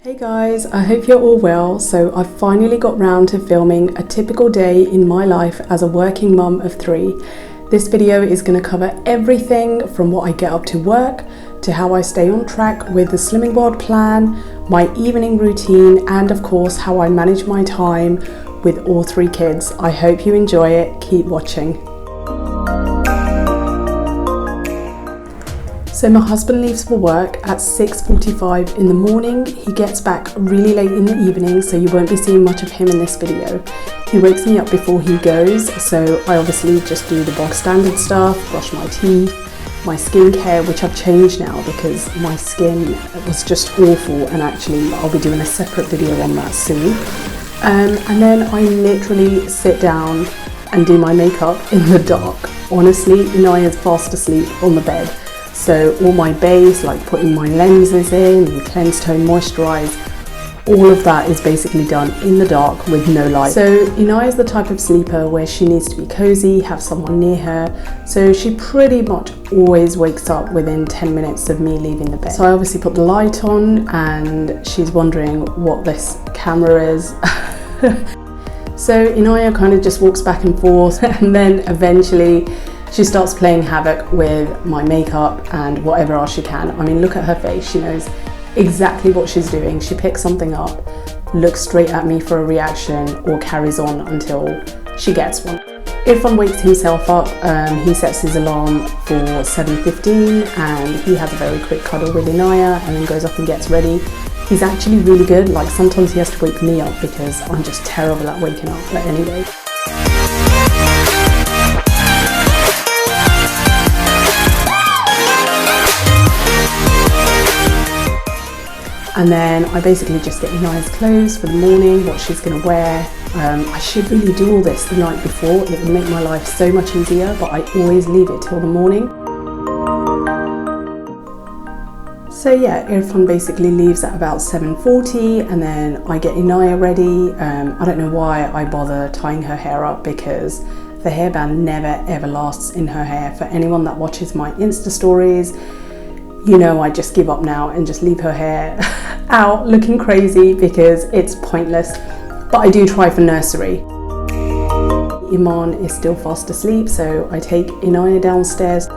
Hey guys, I hope you're all well. So I've finally got round to filming a typical day in my life as a working mum of 3. This video is going to cover everything from what I get up to work, to how I stay on track with the Slimming World plan, my evening routine, and of course how I manage my time with all 3 kids. I hope you enjoy it. Keep watching. So my husband leaves for work at 6:45 in the morning. He gets back really late in the evening, so you won't be seeing much of him in this video. He wakes me up before he goes, so I obviously just do the bog standard stuff, brush my teeth, my skincare, which I've changed now because my skin was just awful, and actually I'll be doing a separate video on that soon. And then I literally sit down and do my makeup in the dark. Honestly, Inaya's fast asleep on the bed. So all my base, like putting my lenses in and cleanse, tone, moisturize, all of that is basically done in the dark with no light. So Inaya is the type of sleeper where she needs to be cozy, have someone near her. So she pretty much always wakes up within 10 minutes of me leaving the bed. So I obviously put the light on and she's wondering what this camera is. So Inaya kind of just walks back and forth, and then eventually she starts playing havoc with my makeup and whatever else she can. I mean, look at her face. She knows exactly what she's doing. She picks something up, looks straight at me for a reaction, or carries on until she gets one. Irfan wakes himself up. He sets his alarm for 7:15 and he has a very quick cuddle with Inaya and then goes up and gets ready. He's actually really good. Like, sometimes he has to wake me up because I'm just terrible at waking up. But anyway. And then I basically just get Inaya's clothes for the morning, what she's going to wear. I should really do all this the night before. It would make my life so much easier, but I always leave it till the morning. So yeah, Irfan basically leaves at about 7:40 and then I get Inaya ready. I don't know why I bother tying her hair up because the hairband never ever lasts in her hair. For anyone that watches my Insta stories, you know I just give up now and just leave her hair out looking crazy because it's pointless. But I do try for nursery. Iman is still fast asleep, so I take Inaya downstairs.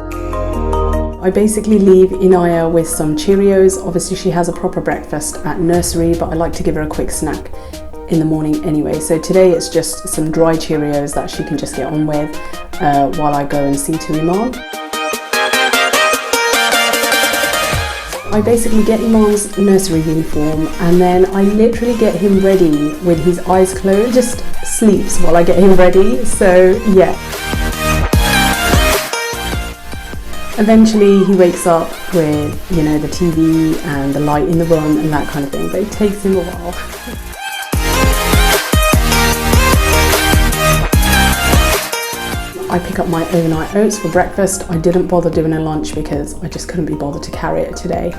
I basically leave Inaya with some Cheerios. Obviously she has a proper breakfast at nursery, but I like to give her a quick snack in the morning anyway. So today it's just some dry Cheerios that she can just get on with while I go and see to Iman. I basically get Iman's nursery uniform and then I literally get him ready with his eyes closed. He just sleeps while I get him ready, so yeah. Eventually he wakes up with, you know, the TV and the light in the room and that kind of thing, but it takes him a while. I pick up my overnight oats for breakfast. I didn't bother doing a lunch because I just couldn't be bothered to carry it today.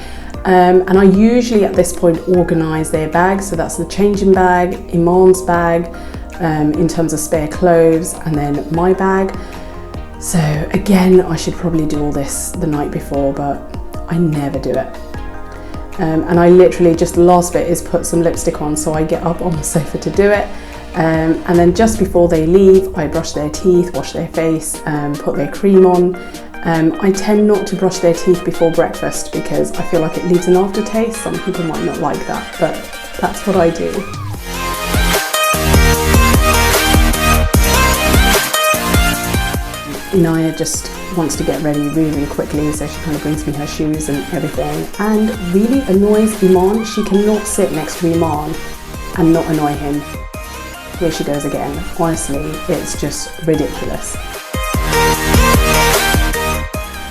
And I usually at this point organise their bags. So that's the changing bag, Iman's bag, in terms of spare clothes, and then my bag. So again, I should probably do all this the night before, but I never do it. And I literally just, the last bit is put some lipstick on, so I get up on the sofa to do it. And then just before they leave, I brush their teeth, wash their face, put their cream on. I tend not to brush their teeth before breakfast because I feel like it leaves an aftertaste. Some people might not like that, but that's what I do. Inaya just wants to get ready really, really quickly, so she kind of brings me her shoes and everything, and really annoys Iman. She cannot sit next to Iman and not annoy him. Here she goes again. Honestly, it's just ridiculous.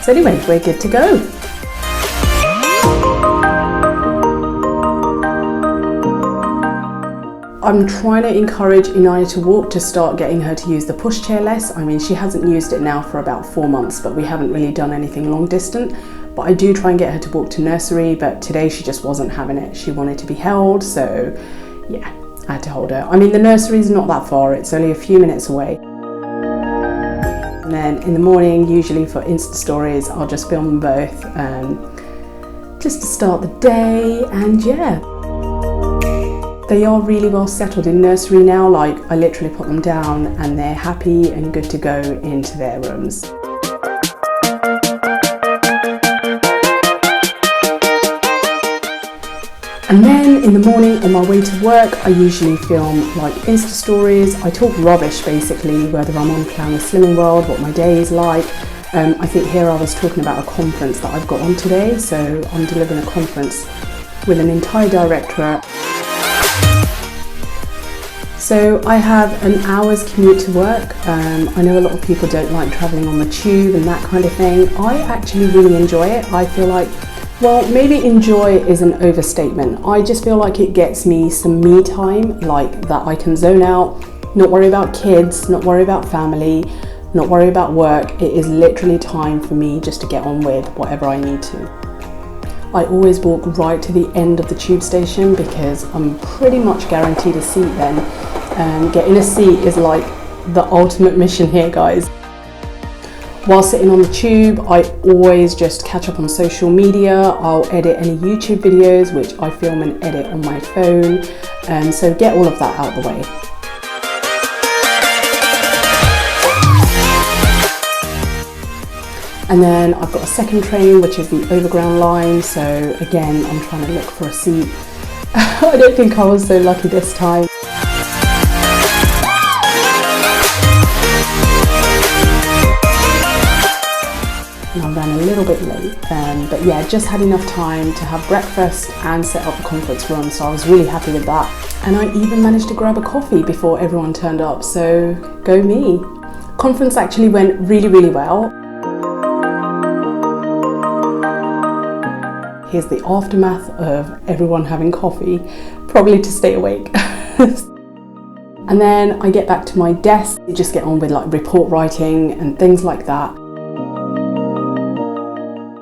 So anyway, we're good to go. I'm trying to encourage Inaya to walk, to start getting her to use the pushchair less. I mean, she hasn't used it now for about 4 months, but we haven't really done anything long distant. But I do try and get her to walk to nursery, but today she just wasn't having it. She wanted to be held, so yeah, I had to hold her. I mean, the nursery's not that far, it's only a few minutes away. And then in the morning, usually for Insta stories, I'll just film them both, just to start the day, and yeah. They are really well settled in nursery now, like I literally put them down and they're happy and good to go into their rooms. And then in the morning on my way to work, I usually film like Insta stories. I talk rubbish basically, whether I'm on Plan with Slimming World, what my day is like. I think here I was talking about a conference that I've got on today. So I'm delivering a conference with an entire directorate. So I have an hour's commute to work. I know a lot of people don't like travelling on the tube and that kind of thing. I actually really enjoy it. I feel like, well, maybe enjoy is an overstatement. I just feel like it gets me some me time, like that I can zone out, not worry about kids, not worry about family, not worry about work. It is literally time for me just to get on with whatever I need to. I always walk right to the end of the tube station because I'm pretty much guaranteed a seat then. Getting a seat is like the ultimate mission here, guys. While sitting on the tube, I always just catch up on social media. I'll edit any YouTube videos, which I film and edit on my phone. So get all of that out of the way. And then I've got a second train, which is the overground line. So again, I'm trying to look for a seat. I don't think I was so lucky this time. And I ran a little bit late, but yeah, just had enough time to have breakfast and set up the conference room, so I was really happy with that. And I even managed to grab a coffee before everyone turned up, so go me. Conference actually went really, really well. Here's the aftermath of everyone having coffee, probably to stay awake. And then I get back to my desk, you just get on with like report writing and things like that.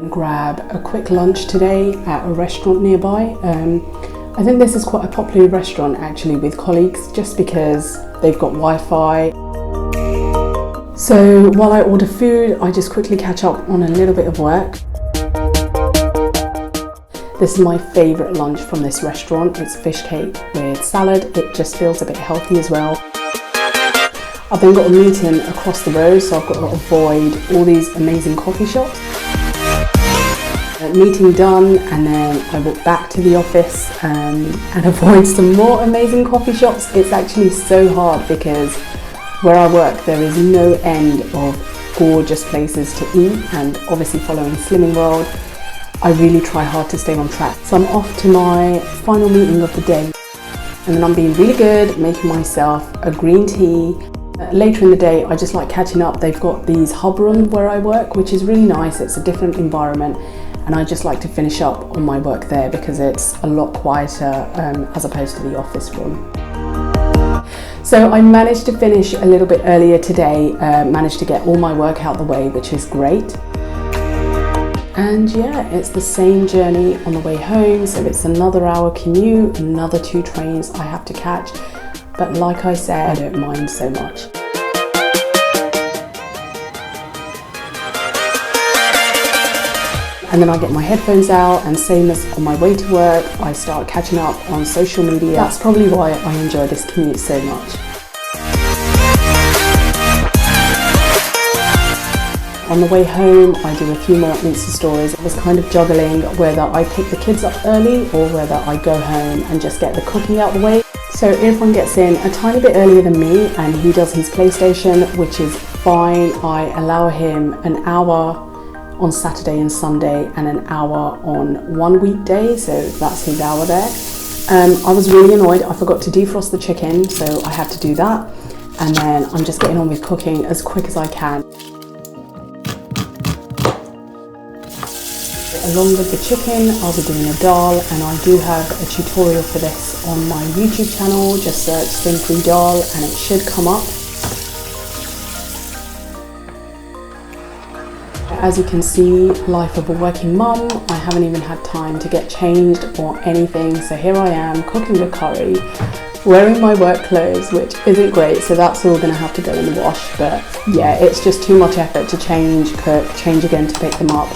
Grab a quick lunch today at a restaurant nearby. I think this is quite a popular restaurant actually with colleagues just because they've got Wi-Fi. So while I order food, I just quickly catch up on a little bit of work. This is my favourite lunch from this restaurant. It's fish cake with salad. It just feels a bit healthy as well. I've then got a meeting across the road, so I've got to avoid all these amazing coffee shops. Meeting done, and then I walk back to the office and avoid some more amazing coffee shops. It's actually so hard because where I work there is no end of gorgeous places to eat, and obviously following Slimming World I really try hard to stay on track. So I'm off to my final meeting of the day, and then I'm being really good, making myself a green tea. Later in the day I just like catching up. They've got these hub rooms where I work, which is really nice. It's a different environment, and I just like to finish up on my work there because it's a lot quieter as opposed to the office room. So I managed to finish a little bit earlier today, managed to get all my work out the way, which is great. And yeah, it's the same journey on the way home, so it's another hour commute, another 2 trains I have to catch. But like I said, I don't mind so much. And then I get my headphones out, and same as on my way to work, I start catching up on social media. That's probably why I enjoy this commute so much. On the way home, I do a few more Insta stories. I was kind of juggling whether I pick the kids up early or whether I go home and just get the cooking out the way. So everyone gets in a tiny bit earlier than me, and he does his PlayStation, which is fine. I allow him an hour on Saturday and Sunday and an hour on one weekday, so that's his hour there. I was really annoyed, I forgot to defrost the chicken, so I had to do that. And then I'm just getting on with cooking as quick as I can. Along with the chicken, I'll be doing a dal, and I do have a tutorial for this on my YouTube channel. Just search Simply Dal and it should come up. As you can see, life of a working mum, I haven't even had time to get changed or anything. So here I am cooking the curry, wearing my work clothes, which isn't great, so that's all gonna have to go in the wash. But yeah, it's just too much effort to change, cook, change again to pick them up.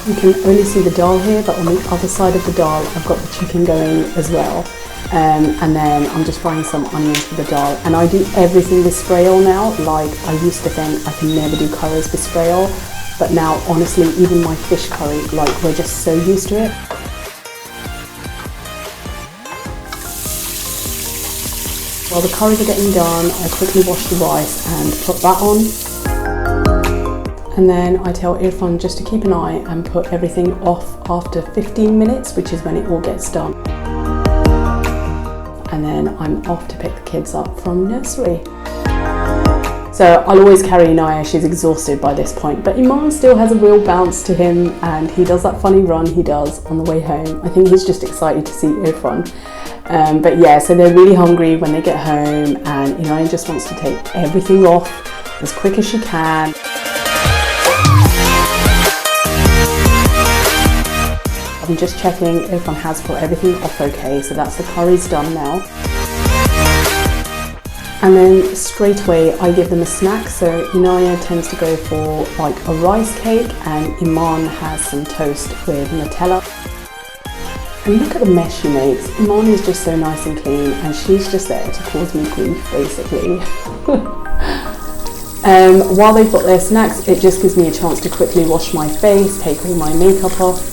You can only see the dal here, but on the other side of the dal I've got the chicken going as well. And then I'm just frying some onions with the dal. And I do everything with spray oil now. Like, I used to think I can never do curries with spray oil, but now honestly, even my fish curry, like, we're just so used to it. While the curries are getting done, I quickly wash the rice and put that on. And then I tell Irfan just to keep an eye and put everything off after 15 minutes, which is when it all gets done. And then I'm off to pick the kids up from nursery. So I'll always carry Inaya, she's exhausted by this point, but Iman still has a real bounce to him, and he does that funny run he does on the way home. I think he's just excited to see Irfan. But yeah, so they're really hungry when they get home, and Inaya just wants to take everything off as quick as she can. I'm just checking Irfan has put everything off okay, so that's the curry's done now. And then straight away I give them a snack. So Inaya tends to go for like a rice cake, and Iman has some toast with Nutella. And look at the mess she makes. Iman is just so nice and clean, and she's just there to cause me grief basically. While they've got their snacks, it just gives me a chance to quickly wash my face, take all my makeup off.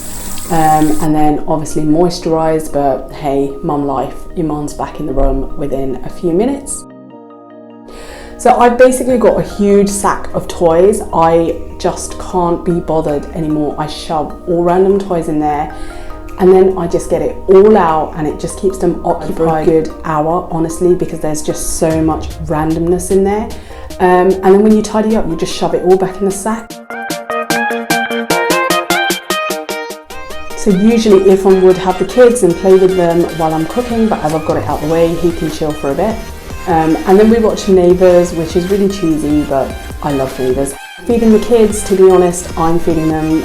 And then obviously moisturise, but hey, mum life, Iman's back in the room within a few minutes. So I've basically got a huge sack of toys. I just can't be bothered anymore. I shove all random toys in there, and then I just get it all out, and it just keeps them occupied for a good hour, honestly, because there's just so much randomness in there. And then when you tidy up, you just shove it all back in the sack. So usually Irfan would have the kids and play with them while I'm cooking, but as I've got it out the way, he can chill for a bit. And then we watch Neighbours, which is really cheesy, but I love Neighbours. Feeding the kids, to be honest, I'm feeding them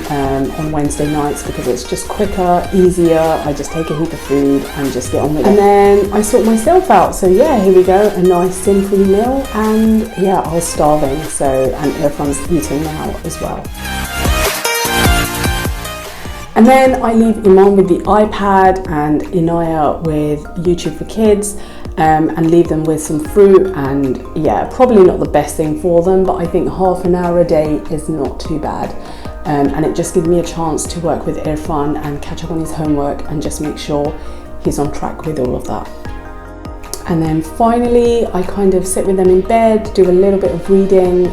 on Wednesday nights because it's just quicker, easier. I just take a heap of food and just get on with it. And then I sort myself out. So yeah, here we go, a nice sin-free meal. And yeah, I was starving, so, and Irfan's eating now as well. And then I leave Iman with the iPad and Inaya with YouTube for Kids, and leave them with some fruit. And yeah, probably not the best thing for them, but I think half an hour a day is not too bad. And it just gives me a chance to work with Irfan and catch up on his homework and just make sure he's on track with all of that. And then finally, I kind of sit with them in bed, do a little bit of reading.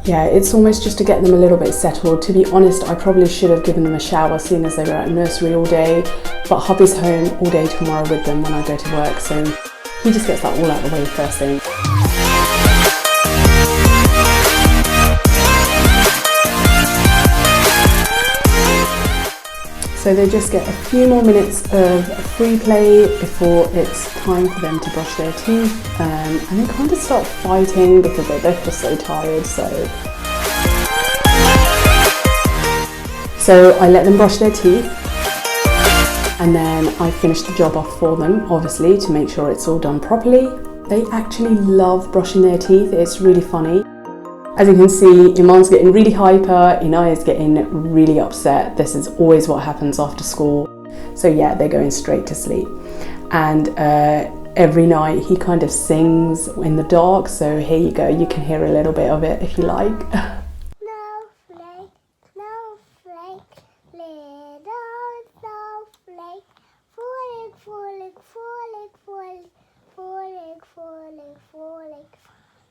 Yeah, it's almost just to get them a little bit settled. To be honest, I probably should have given them a shower seeing as they were at nursery all day, but hubby's home all day tomorrow with them when I go to work, so he just gets that all out of the way first thing. So they just get a few more minutes of free play before it's time for them to brush their teeth, and they kind of start fighting because they're both just so tired. So I let them brush their teeth, and then I finish the job off for them, obviously, to make sure it's all done properly. They actually love brushing their teeth. It's really funny. As you can see, Iman's getting really hyper, Inaya's getting really upset. This is always what happens after school. So yeah, they're going straight to sleep. And every night he kind of sings in the dark, so here you go, you can hear a little bit of it if you like. Snowflake, snowflake, little snowflake, falling, falling, falling, falling, falling, falling, falling,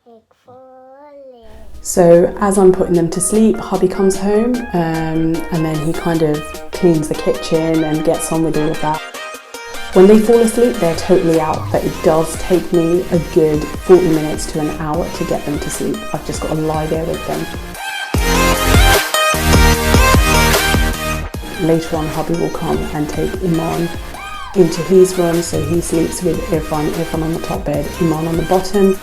falling, falling. So as I'm putting them to sleep, hubby comes home, and then he kind of cleans the kitchen and gets on with all of that. When they fall asleep, they're totally out, but it does take me a good 40 minutes to an hour to get them to sleep. I've just got to lie there with them. Later on, hubby will come and take Iman into his room, so he sleeps with Irfan on the top bed, Iman on the bottom.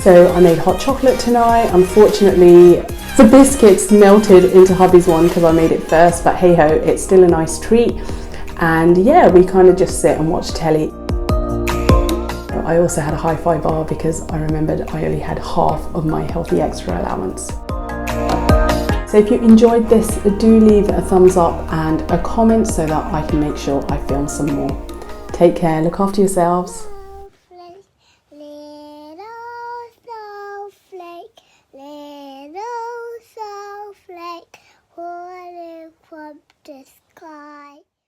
So I made hot chocolate tonight. Unfortunately, the biscuits melted into hubby's one because I made it first, but hey ho, it's still a nice treat. And yeah, we kind of just sit and watch telly. I also had a hi-fi bar because I remembered I only had half of my healthy extra allowance. So if you enjoyed this, do leave a thumbs up and a comment so that I can make sure I film some more. Take care, look after yourselves. Little snowflake, falling from the sky.